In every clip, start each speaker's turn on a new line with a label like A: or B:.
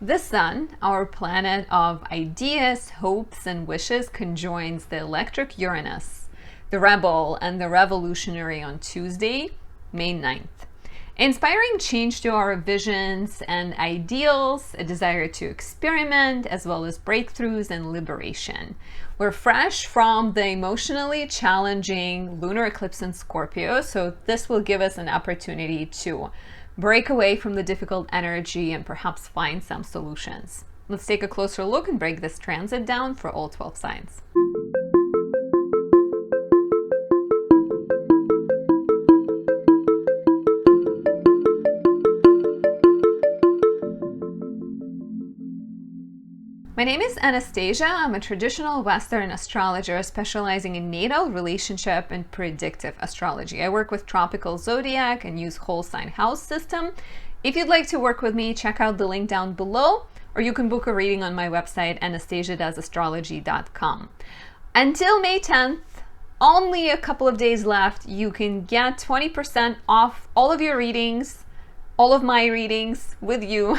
A: The sun, our planet of ideas, hopes, and wishes, conjoins the electric Uranus, the rebel, and the revolutionary on Tuesday, May 9th, inspiring change to our visions and ideals, a desire to experiment, as well as breakthroughs and liberation. We're fresh from the emotionally challenging lunar eclipse in Scorpio, so this will give us an opportunity to break away from the difficult energy and perhaps find some solutions. Let's take a closer look and break this transit down for all 12 signs. My name is Anastasia. I'm a traditional Western astrologer specializing in natal, relationship, and predictive astrology. I work with tropical zodiac and use whole sign house system. If you'd like to work with me, check out the link down below, or you can book a reading on my website, anastasiadoesastrology.com. Until May 10th, only a couple of days left, you can get 20% off all of your readings, all of my readings with you.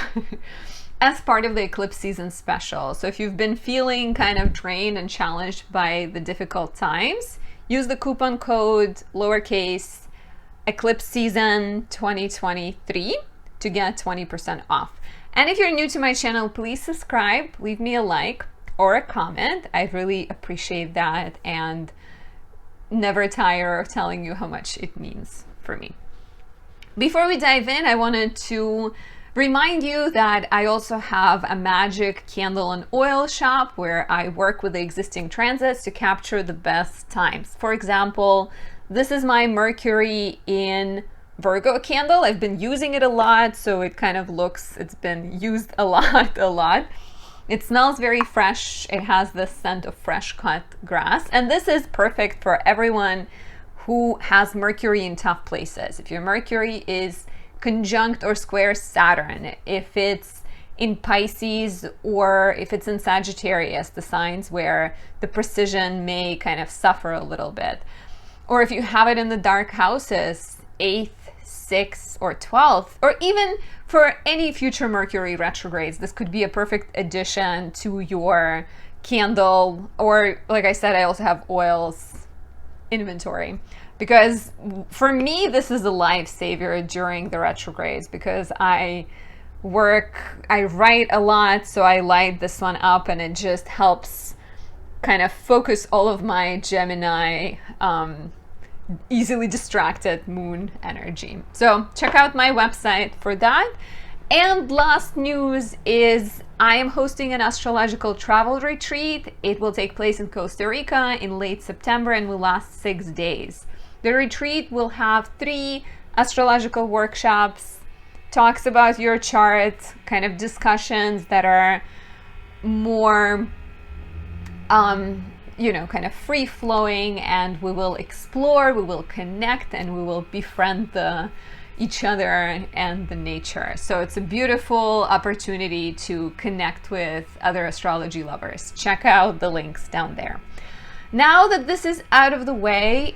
A: As part of the eclipse season special. So if you've been feeling kind of drained and challenged by the difficult times, use the coupon code lowercase eclipse season 2023 to get 20% off. And if you're new to my channel, please subscribe, leave me a like or a comment. I really appreciate that and never tire of telling you how much it means for me. Before we dive in, I wanted to remind you that I also have a magic candle and oil shop where I work with the existing transits to capture the best times. For example, this is my Mercury in Virgo candle. I've been using it a lot, so it kind of looks, it's been used a lot. It smells very fresh. It has the scent of fresh cut grass. And this is perfect for everyone who has Mercury in tough places. If your Mercury is conjunct or square Saturn, if it's in Pisces or if it's in Sagittarius, the signs where the precision may kind of suffer a little bit, or if you have it in the dark houses, 8th, 6th, or 12th, or even for any future Mercury retrogrades, this could be a perfect addition to your candle. Or like I said, I also have oils inventory, because for me, this is a lifesaver during the retrogrades, because I write a lot, so I light this one up and it just helps kind of focus all of my Gemini, easily distracted moon energy. So check out my website for that. And last news is I am hosting an astrological travel retreat. It will take place in Costa Rica in late September and will last 6 days. The retreat will have 3 astrological workshops, talks about your chart, kind of discussions that are more, kind of free-flowing, and we will explore, we will connect, and we will befriend each other and the nature. So it's a beautiful opportunity to connect with other astrology lovers. Check out the links down there. Now that this is out of the way,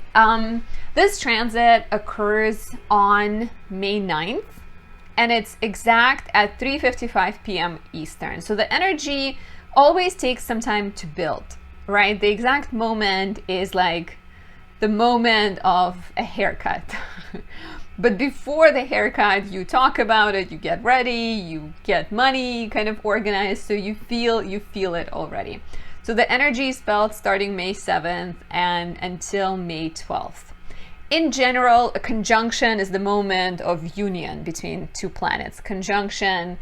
A: this transit occurs on May 9th, and it's exact at 3:55 p.m. Eastern. So the energy always takes some time to build, right? The exact moment is like the moment of a haircut. But before the haircut, you talk about it, you get ready, you get money kind of organized, so you feel it already. So the energy is felt starting May 7th and until May 12th. In general, a conjunction is the moment of union between 2 planets. Conjunction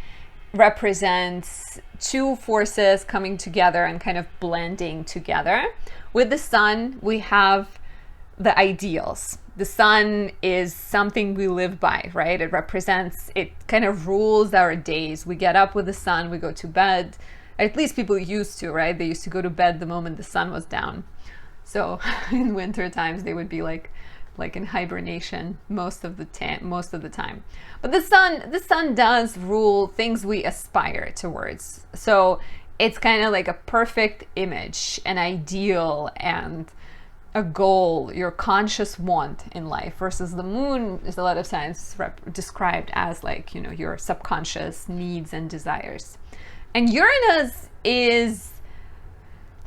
A: represents 2 forces coming together and kind of blending together. With the sun, we have the ideals. The sun is something we live by, right? It represents, it kind of rules our days. We get up with the sun, we go to bed. At least people used to, right? They used to go to bed the moment the sun was down. So in winter times, they would be like in hibernation most of the time. But the sun does rule things we aspire towards. So it's kind of like a perfect image, an ideal, and a goal, your conscious want in life, versus the moon is a lot of times described as like, you know, your subconscious needs and desires. And Uranus is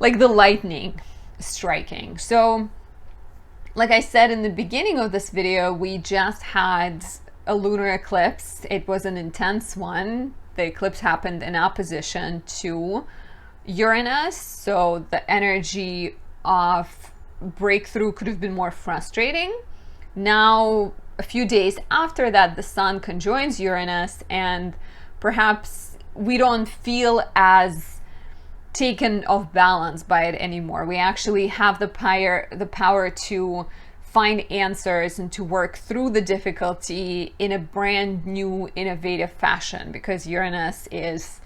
A: like the lightning striking. So like I said in the beginning of this video, we just had a lunar eclipse. It was an intense one. The eclipse happened in opposition to Uranus, so the energy of breakthrough could have been more frustrating. Now, a few days after that, the sun conjoins Uranus, and perhaps we don't feel as taken off balance by it anymore. We actually have the power to find answers and to work through the difficulty in a brand new, innovative fashion, because Uranus is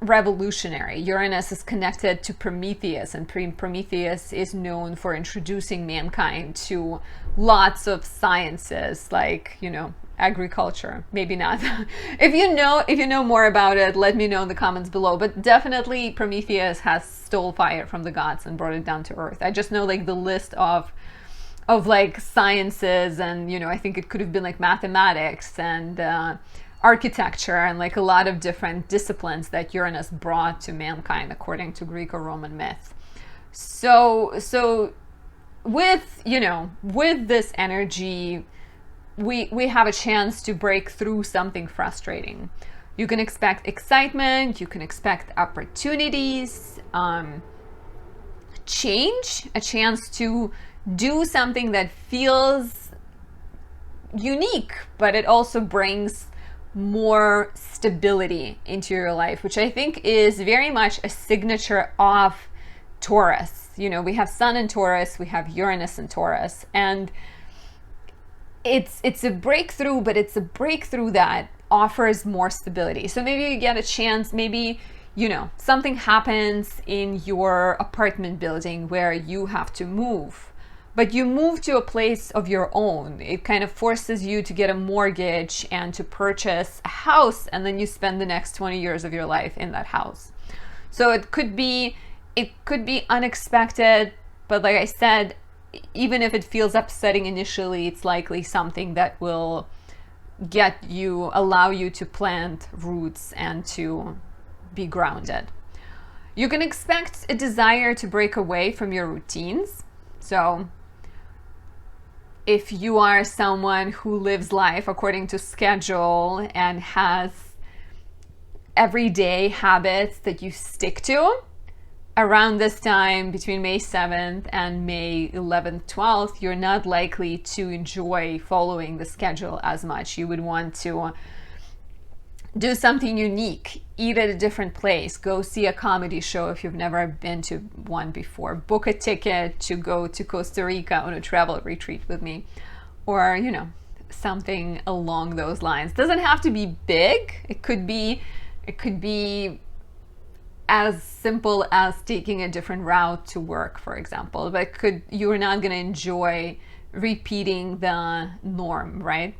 A: revolutionary. Uranus is connected to Prometheus, and Prometheus is known for introducing mankind to lots of sciences, like, you know, agriculture. Maybe not. If you know more about it, let me know in the comments below. But definitely Prometheus has stole fire from the gods and brought it down to earth. I just know like the list of like sciences, and you know, I think it could have been like mathematics and architecture and like a lot of different disciplines that Uranus brought to mankind according to Greek or Roman myth. So with, you know, with this energy, we have a chance to break through something frustrating. You can expect excitement, you can expect opportunities, change, a chance to do something that feels unique, but it also brings more stability into your life, which I think is very much a signature of Taurus. You know, we have Sun in Taurus, we have Uranus in Taurus, and it's a breakthrough, but it's a breakthrough that offers more stability. So maybe you get a chance, maybe, you know, something happens in your apartment building where you have to move, but you move to a place of your own. It kind of forces you to get a mortgage and to purchase a house, and then you spend the next 20 years of your life in that house. So it could be unexpected, but like I said, even if it feels upsetting initially, it's likely something that will allow you to plant roots and to be grounded. You can expect a desire to break away from your routines. So if you are someone who lives life according to schedule and has everyday habits that you stick to, around this time between May 7th and May 11th, 12th, you're not likely to enjoy following the schedule as much. You would want to do something unique, eat at a different place, go see a comedy show if you've never been to one before, book a ticket to go to Costa Rica on a travel retreat with me, or, you know, something along those lines. Doesn't have to be big. It could be as simple as taking a different route to work, for example, but you're not going to enjoy repeating the norm, right?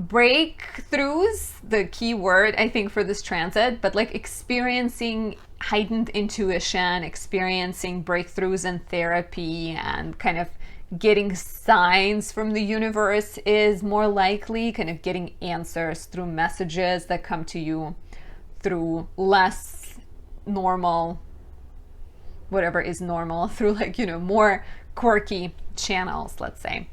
A: Breakthroughs, the key word I think for this transit, but like experiencing heightened intuition, experiencing breakthroughs in therapy, and kind of getting signs from the universe is more likely, kind of getting answers through messages that come to you through less normal, whatever is normal, through like, you know, more quirky channels, let's say.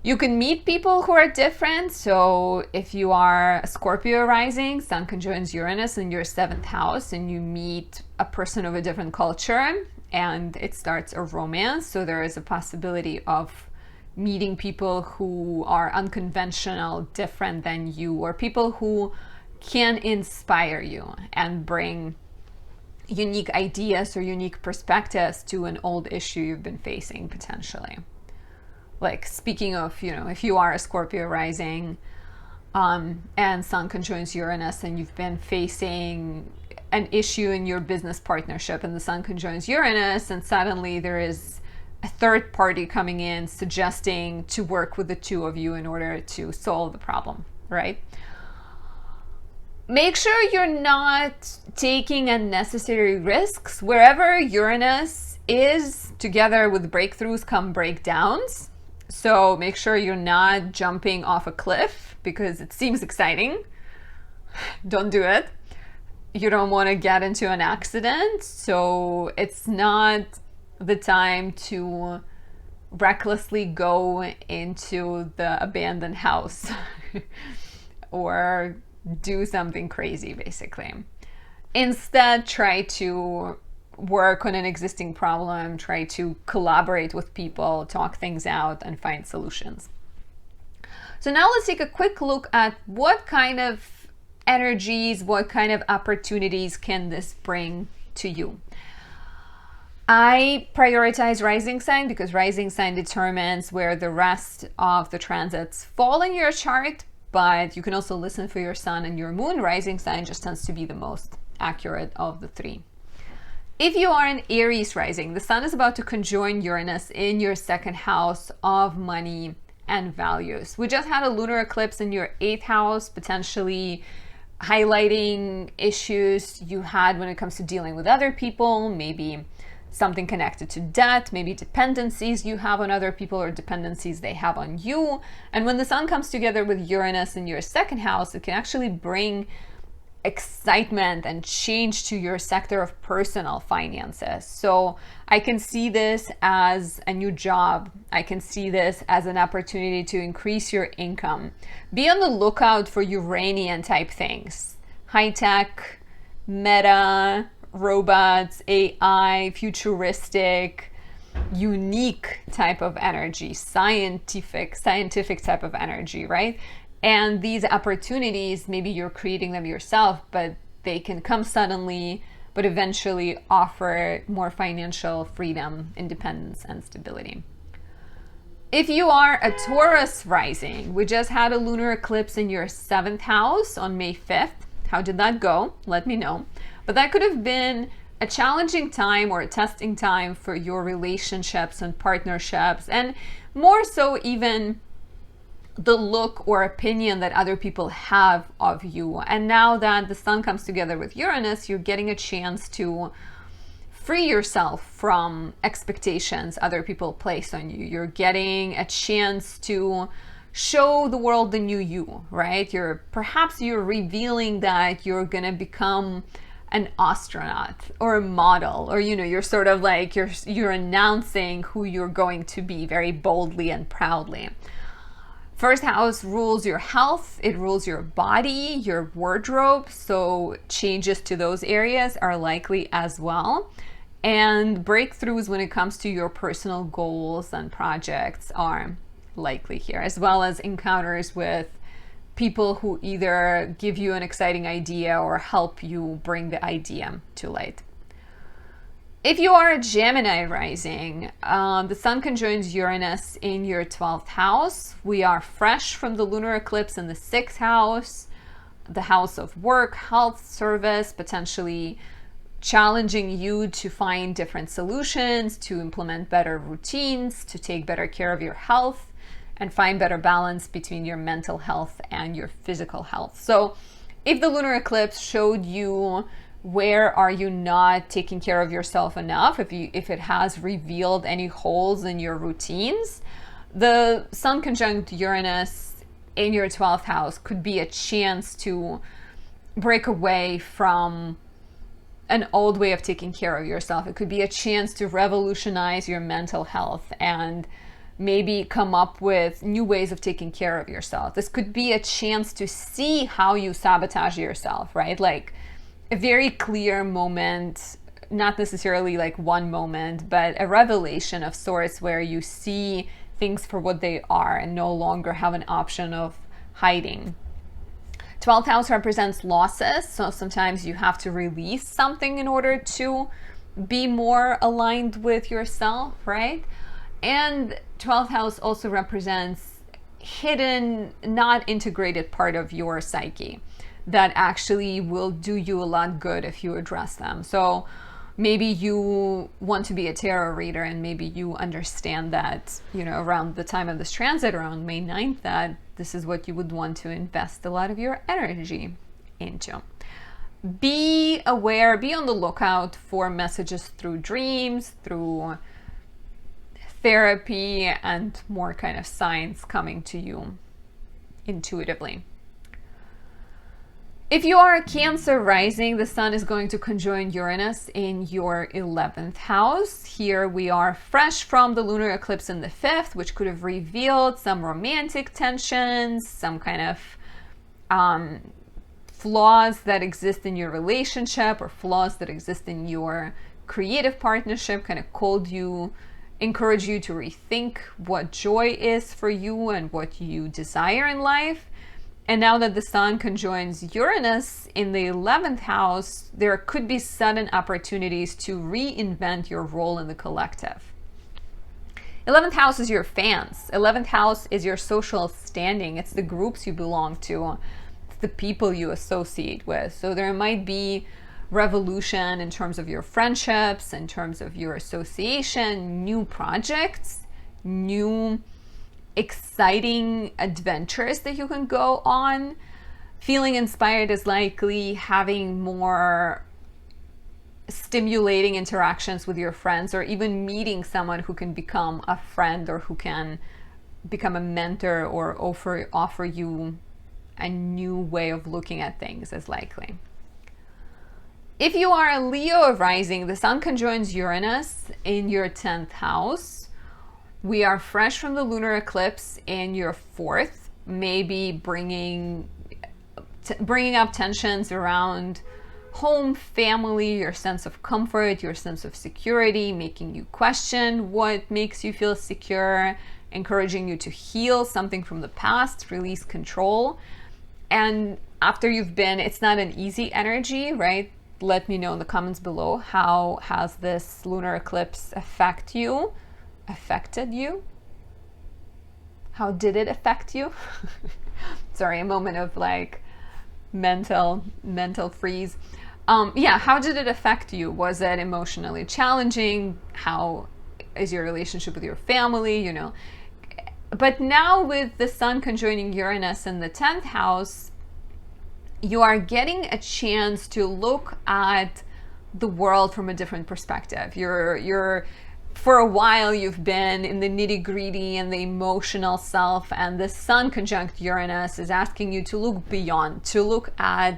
A: You can meet people who are different. So if you are a Scorpio rising, Sun conjoins Uranus in your 7th house, and you meet a person of a different culture and it starts a romance, so there is a possibility of meeting people who are unconventional, different than you, or people who can inspire you and bring unique ideas or unique perspectives to an old issue you've been facing potentially. Like, speaking of, you know, if you are a Scorpio rising and Sun conjoins Uranus and you've been facing an issue in your business partnership and the Sun conjoins Uranus, and suddenly there is a third party coming in suggesting to work with the two of you in order to solve the problem, right? Make sure you're not taking unnecessary risks. Wherever Uranus is, together with breakthroughs come breakdowns. So make sure you're not jumping off a cliff because it seems exciting. Don't do it. You don't want to get into an accident. So it's not the time to recklessly go into the abandoned house or do something crazy, basically. Instead, try to work on an existing problem, try to collaborate with people, talk things out, and find solutions. So now let's take a quick look at what kind of energies, what kind of opportunities can this bring to you. I prioritize rising sign because rising sign determines where the rest of the transits fall in your chart, but you can also listen for your sun and your moon. Rising sign just tends to be the most accurate of the three. If you are an Aries rising, the sun is about to conjoin Uranus in your second house of money and values. We just had a lunar eclipse in your 8th house, potentially highlighting issues you had when it comes to dealing with other people, maybe something connected to debt, maybe dependencies you have on other people or dependencies they have on you. And when the sun comes together with Uranus in your second house, it can actually bring excitement and change to your sector of personal finances. So I can see this as a new job. I can see this as an opportunity to increase your income. Be on the lookout for Uranian type things. High tech, meta, robots, AI, futuristic, unique type of energy, scientific type of energy, right? And these opportunities, maybe you're creating them yourself, but they can come suddenly, but eventually offer more financial freedom, independence, and stability. If you are a Taurus rising, we just had a lunar eclipse in your 7th house on May 5th. How did that go? Let me know. But that could have been a challenging time or a testing time for your relationships and partnerships, and more so even the look or opinion that other people have of you. And now that the sun comes together with Uranus, you're getting a chance to free yourself from expectations other people place on you. You're getting a chance to show the world the new you, right? Perhaps you're revealing that you're gonna become an astronaut or a model, or you're sort of like you're announcing who you're going to be very boldly and proudly. First house rules your health, it rules your body, your wardrobe, so changes to those areas are likely as well. And breakthroughs when it comes to your personal goals and projects are likely here, as well as encounters with people who either give you an exciting idea or help you bring the idea to light. If you are a Gemini rising, the sun conjoins Uranus in your 12th house. We are fresh from the lunar eclipse in the 6th house, the house of work, health, service, potentially challenging you to find different solutions, to implement better routines, to take better care of your health, and find better balance between your mental health and your physical health. So if the lunar eclipse showed you where are you not taking care of yourself enough, if it has revealed any holes in your routines, the sun conjunct Uranus in your 12th house could be a chance to break away from an old way of taking care of yourself. It could be a chance to revolutionize your mental health and maybe come up with new ways of taking care of yourself. This could be a chance to see how you sabotage yourself, right? Like a very clear moment, not necessarily like one moment, but a revelation of sorts where you see things for what they are and no longer have an option of hiding. 12th house represents losses, so sometimes you have to release something in order to be more aligned with yourself, right? And 12th house also represents hidden, not integrated part of your psyche that actually will do you a lot good if you address them. So maybe you want to be a tarot reader and maybe you understand that, around the time of this transit, around May 9th, that this is what you would want to invest a lot of your energy into. be aware, be on the lookout for messages through dreams, through therapy, and more kind of signs coming to you intuitively. If you are a Cancer rising, the sun is going to conjoin Uranus in your 11th house. Here we are fresh from the lunar eclipse in the 5th, which could have revealed some romantic tensions, some kind of flaws that exist in your relationship or flaws that exist in your creative partnership, kind of encourage you to rethink what joy is for you and what you desire in life. And now that the sun conjoins Uranus in the 11th house, there could be sudden opportunities to reinvent your role in the collective. 11th house is your fans. 11th house is your social standing. It's the groups you belong to. It's the people you associate with. So there might be revolution in terms of your friendships, in terms of your association, new projects, new exciting adventures that you can go on. Feeling inspired is likely having more stimulating interactions with your friends, or even meeting someone who can become a friend or who can become a mentor or offer you a new way of looking at things is likely. If you are a Leo rising, the sun conjoins Uranus in your 10th house. We are fresh from the lunar eclipse in your 4th, maybe bringing up tensions around home, family, your sense of comfort, your sense of security, making you question what makes you feel secure, encouraging you to heal something from the past, release control. And after you've been, it's not an easy energy, right? Let me know in the comments below, how has this lunar eclipse affected you? How did it affect you? Sorry, a moment of like mental freeze. How did it affect you? Was it emotionally challenging? How is your relationship with your family? But now with the sun conjoining Uranus in the 10th house, you are getting a chance to look at the world from a different perspective. You're for a while you've been in the nitty-gritty and the emotional self, and the sun conjunct Uranus is asking you to look beyond, to look at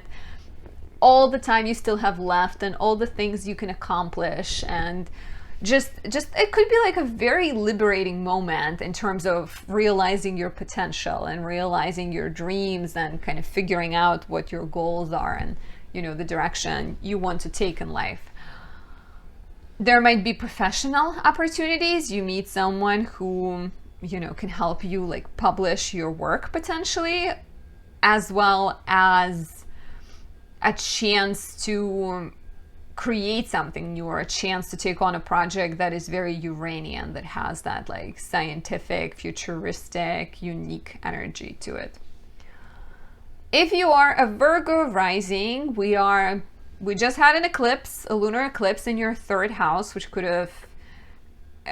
A: all the time you still have left and all the things you can accomplish, and just it could be like a very liberating moment in terms of realizing your potential and realizing your dreams and kind of figuring out what your goals are and the direction you want to take in life. There might be professional opportunities. You meet someone who can help you like publish your work potentially, as well as a chance to create something new, or a chance to take on a project that is very Uranian, that has that like scientific, futuristic, unique energy to it. If you are a Virgo rising, we just had an eclipse, a lunar eclipse in your 3rd house, which could have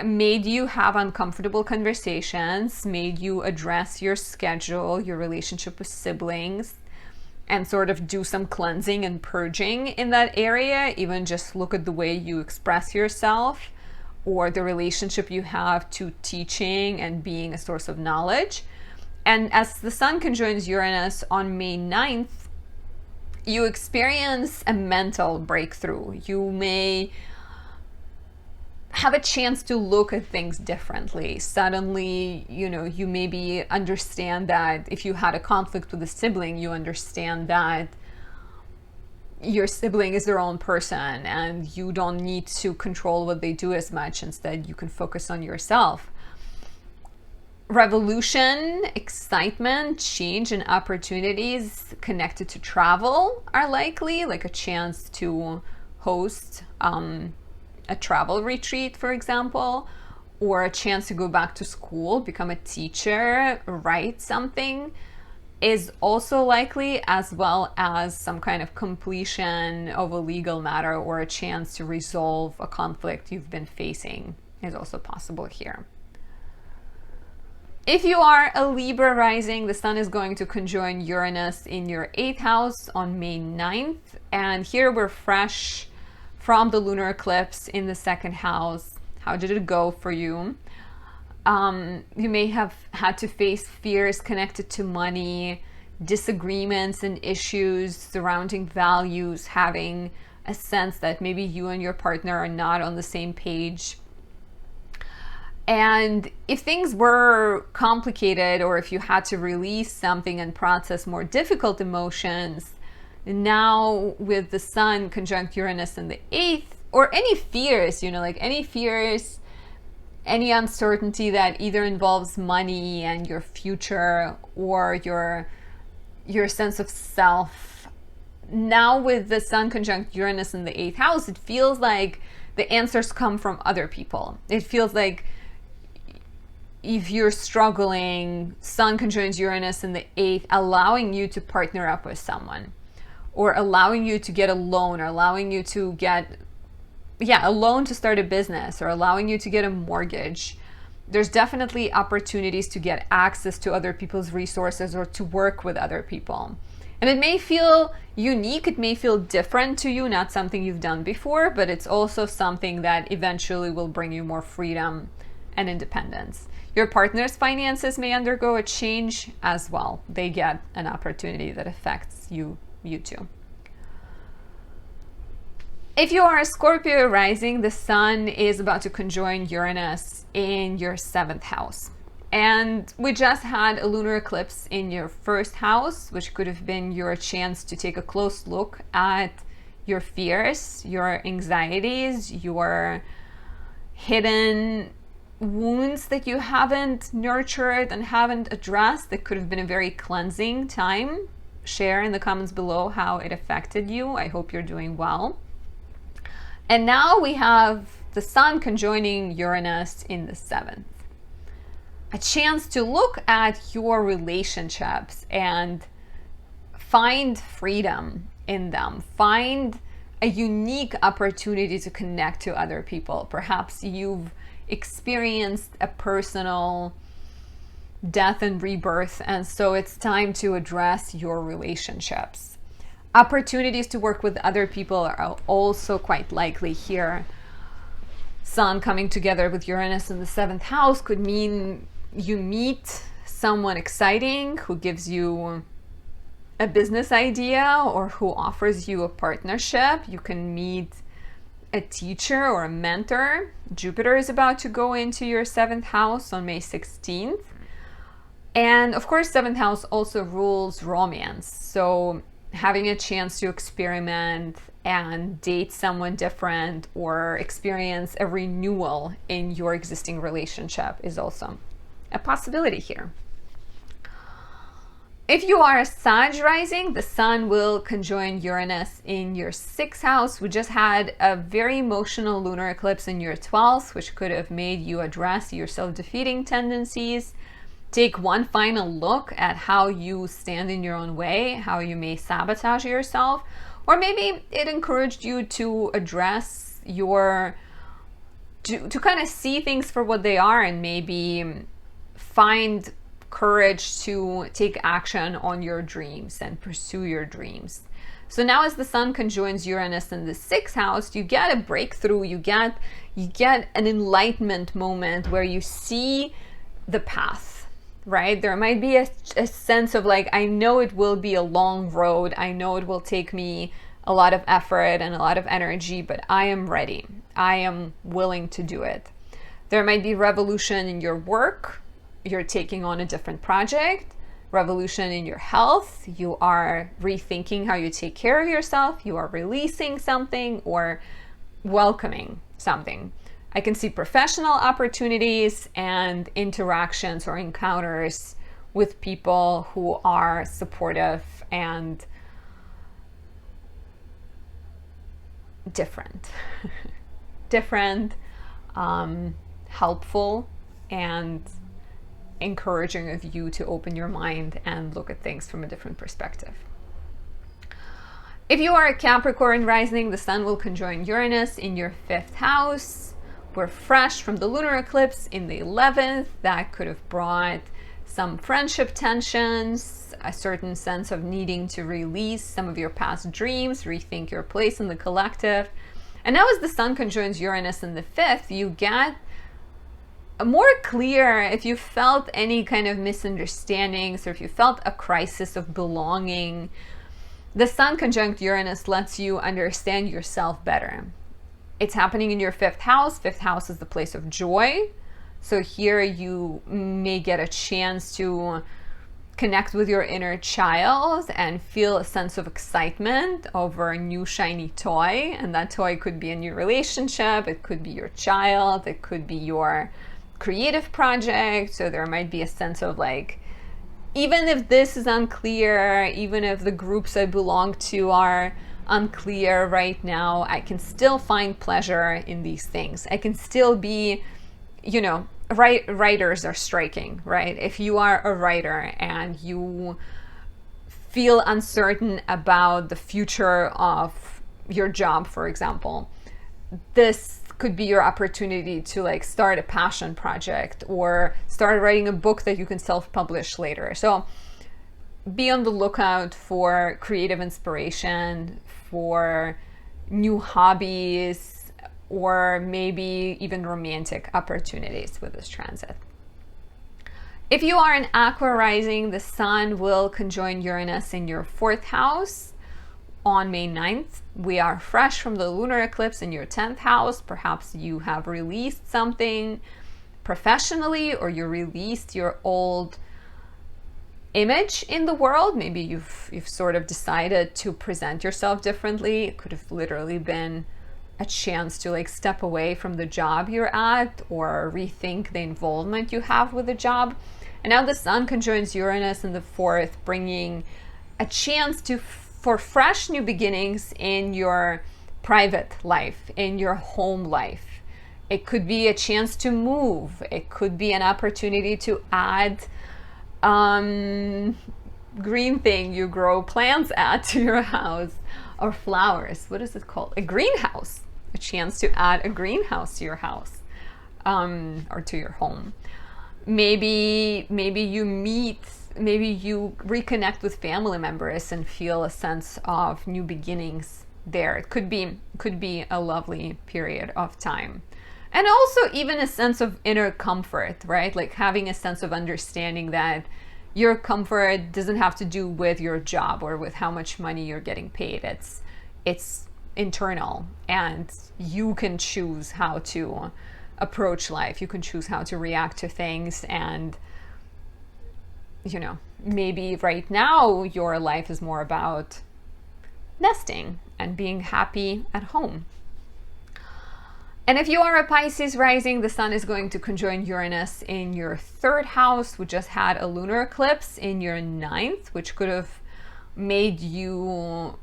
A: made you have uncomfortable conversations, made you address your schedule, your relationship with siblings, and sort of do some cleansing and purging in that area. Even just look at the way you express yourself or the relationship you have to teaching and being a source of knowledge. And as the sun conjoins Uranus on May 9th, you experience a mental breakthrough. You may have a chance to look at things differently. Suddenly, you maybe understand that if you had a conflict with a sibling, you understand that your sibling is their own person and you don't need to control what they do as much. Instead, you can focus on yourself. Revolution, excitement, change, and opportunities connected to travel are likely, like a chance to host a travel retreat, for example, or a chance to go back to school, become a teacher, write something is also likely, as well as some kind of completion of a legal matter or a chance to resolve a conflict you've been facing is also possible here. If you are a Libra rising, the sun is going to conjoin Uranus in your 8th house on May 9th. And here we're fresh from the lunar eclipse in the 2nd house. How did it go for you? You may have had to face fears connected to money, disagreements and issues surrounding values, having a sense that maybe you and your partner are not on the same page. And if things were complicated, or if you had to release something and process more difficult emotions, now with the sun conjunct Uranus in the 8th, or any fears, like any fears, any uncertainty that either involves money and your future or your sense of self, now with the sun conjunct Uranus in the 8th house, it feels like the answers come from other people. It feels like if you're struggling, sun conjoins Uranus in the 8th, allowing you to partner up with someone, or allowing you to get a loan, or allowing you to get a loan to start a business, or allowing you to get a mortgage. There's definitely opportunities to get access to other people's resources or to work with other people. And it may feel unique, it may feel different to you, not something you've done before, but it's also something that eventually will bring you more freedom and independence. Your partner's finances may undergo a change as well. They get an opportunity that affects you too. If you are a Scorpio rising, the sun is about to conjoin Uranus in your 7th house. And we just had a lunar eclipse in your 1st house, which could have been your chance to take a close look at your fears, your anxieties, your hidden wounds that you haven't nurtured and haven't addressed. That could have been a very cleansing time. Share in the comments below how it affected you. I hope you're doing well. And now we have the sun conjoining Uranus in the 7th. A chance to look at your relationships and find freedom in them. Find a unique opportunity to connect to other people. Perhaps you've experienced a personal death and rebirth, and so it's time to address your relationships. Opportunities to work with other people are also quite likely here. Sun coming together with Uranus in the 7th house could mean you meet someone exciting who gives you a business idea or who offers you a partnership. You can meet a teacher or a mentor. Jupiter is about to go into your 7th house on May 16th. And of course, 7th house also rules romance. So having a chance to experiment and date someone different or experience a renewal in your existing relationship is also a possibility here. If you are a Sag rising, the sun will conjoin Uranus in your 6th house. We just had a very emotional lunar eclipse in your 12th, which could have made you address your self-defeating tendencies. Take one final look at how you stand in your own way, how you may sabotage yourself, or maybe it encouraged you to address to kind of see things for what they are and maybe find courage to take action on your dreams and pursue your dreams. So now as the sun conjoins Uranus in the 6th house, you get a breakthrough, you get an enlightenment moment where you see the path, right? There might be a sense of like, I know it will be a long road. I know it will take me a lot of effort and a lot of energy, but I am ready. I am willing to do it. There might be revolution in your work. You're taking on a different project, revolution in your health. You are rethinking how you take care of yourself. You are releasing something or welcoming something. I can see professional opportunities and interactions or encounters with people who are supportive and different, helpful, and encouraging of you to open your mind and look at things from a different perspective. If you are a Capricorn rising, the sun will conjoin Uranus in your 5th house We're fresh from the lunar eclipse in the 11th. That could have brought some friendship tensions, a certain sense of needing to release some of your past dreams, rethink your place in the collective. And now as the sun conjoins Uranus in the 5th, you get more clear if you felt any kind of misunderstandings or if you felt a crisis of belonging. The sun conjunct Uranus lets you understand yourself better. It's happening in your 5th house. 5th house is the place of joy. So here you may get a chance to connect with your inner child and feel a sense of excitement over a new shiny toy. And that toy could be a new relationship. It could be your child. It could be your creative project. So there might be a sense of like, even if this is unclear, even if the groups I belong to are unclear right now, I can still find pleasure in these things. I can still be, you know, writers are striking, right? If you are a writer and you feel uncertain about the future of your job, for example, this could be your opportunity to like start a passion project or start writing a book that you can self-publish later. So be on the lookout for creative inspiration, for new hobbies, or maybe even romantic opportunities with this transit. If you are an Aqua rising, the sun will conjoin Uranus in your 4th house on May 9th. We are fresh from the lunar eclipse in your 10th house. Perhaps you have released something professionally, or you released your old image in the world. Maybe you've sort of decided to present yourself differently. It could have literally been a chance to like step away from the job you're at or rethink the involvement you have with the job. And now the sun conjoins Uranus in the 4th, bringing a chance for fresh new beginnings in your private life, in your home life. It could be a chance to move. It could be an opportunity to add green thing you grow plants at to your house, or flowers. What is it called? A greenhouse. A chance to add a greenhouse to your house, or to your home. Maybe you reconnect with family members and feel a sense of new beginnings there. It could be a lovely period of time. And also even a sense of inner comfort, right? Like having a sense of understanding that your comfort doesn't have to do with your job or with how much money you're getting paid. It's internal, and you can choose how to approach life. You can choose how to react to things. And you know, maybe right now your life is more about nesting and being happy at home. And if you are a Pisces rising, the sun is going to conjoin Uranus in your 3rd house. We just had a lunar eclipse in your 9th, which could have made you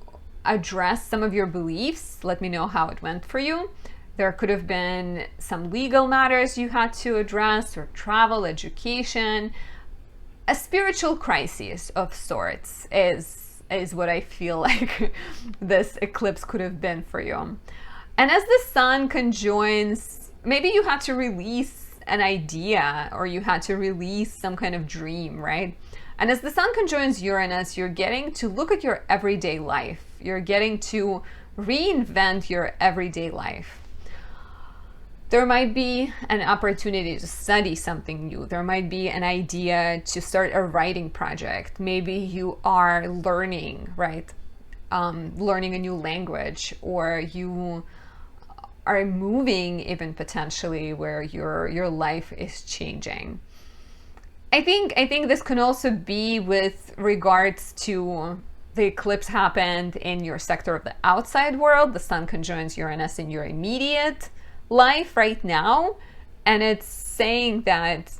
A: address some of your beliefs. Let me know how it went for you. There could have been some legal matters you had to address, or travel, education. A spiritual crisis of sorts is what I feel like this eclipse could have been for you. And as the sun conjoins, maybe you had to release an idea, or you had to release some kind of dream, right? And as the sun conjoins Uranus, you're getting to look at your everyday life. You're getting to reinvent your everyday life. There might be an opportunity to study something new. There might be an idea to start a writing project. Maybe you are learning, right? Learning a new language, or you are moving even potentially, where your life is changing. I think this can also be with regards to the eclipse happened in your sector of the outside world. The sun conjoins Uranus in your immediate life right now, and it's saying that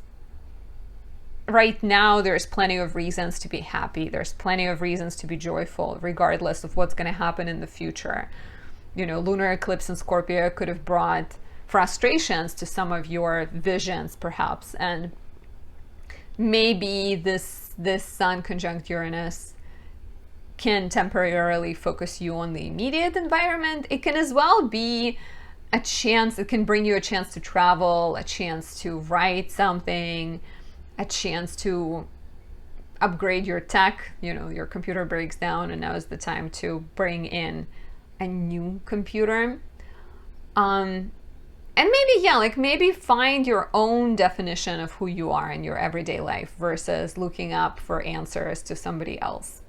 A: right now there's plenty of reasons to be happy. There's plenty of reasons to be joyful, regardless of what's going to happen in the future. You know, lunar eclipse in Scorpio could have brought frustrations to some of your visions, perhaps, and maybe this sun conjunct Uranus can temporarily focus you on the immediate environment. It can as well be a chance, it can bring you a chance to travel, a chance to write something, a chance to upgrade your tech. You know, your computer breaks down and now is the time to bring in a new computer. And maybe, yeah, like maybe find your own definition of who you are in your everyday life versus looking up for answers to somebody else.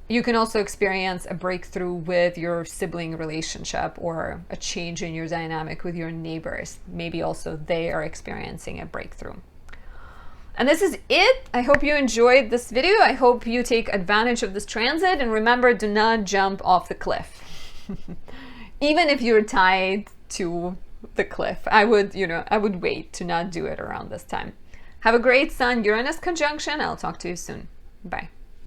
A: You can also experience a breakthrough with your sibling relationship or a change in your dynamic with your neighbors. Maybe also they are experiencing a breakthrough. And this is it. I hope you enjoyed this video. I hope you take advantage of this transit, and remember, do not jump off the cliff. Even if you're tied to the cliff, I would wait to not do it around this time. Have a great Sun Uranus conjunction. I'll talk to you soon. Bye.